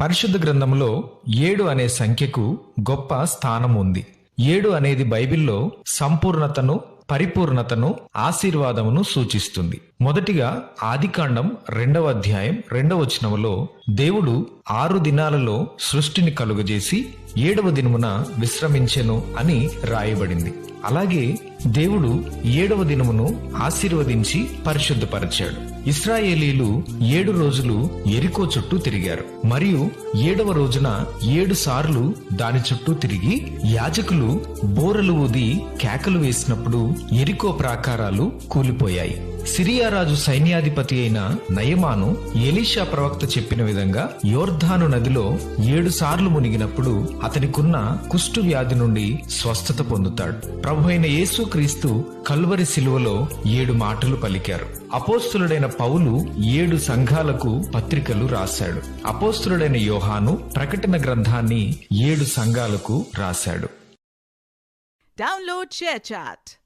పరిశుద్ధ గ్రంథంలో 7 అనే సంఖ్యకు గొప్ప స్థానం ఉంది. 7 అనేది బైబిల్లో సంపూర్ణతను, పరిపూర్ణతను, ఆశీర్వాదమును సూచిస్తుంది. మొదటిగా ఆదికాండం 2వ అధ్యాయం 2వ వచనములో దేవుడు 6 దినాలలో సృష్టిని కలుగజేసి 7వ దినమున విశ్రమించెను అని రాయబడింది. అలాగే దేవుడు 7వ దినమును ఆశీర్వదించి పరిశుద్ధపరిచాడు. ఇశ్రాయేలీలు 7 రోజులు యెరికో చుట్టూ తిరిగారు మరియు 7వ రోజున 7 సార్లు దాని చుట్టూ తిరిగి యాజకులు బోరలు ఊది కేకలు వేసినప్పుడు యెరికో ప్రాకారాలు కూలిపోయాయి. సిరియా రాజు సైన్యాధిపతి అయిన నయమాను ఎలీషా ప్రవక్త చెప్పిన విధంగా యోర్ధాను నదిలో 7 సార్లు మునిగినప్పుడు అతనికున్న కుష్టు వ్యాధి నుండి స్వస్థత పొందుతాడు. ప్రభువైన యేసుక్రీస్తు కల్వరి శిలువలో 7 మాటలు పలికారు. అపోస్తులుడైన పౌలు 7 సంఘాలకు పత్రికలు రాశాడు. అపోస్తులుడైన యోహాను ప్రకటన గ్రంథాన్ని 7 సంఘాలకు రాశాడు. Download ShareChat.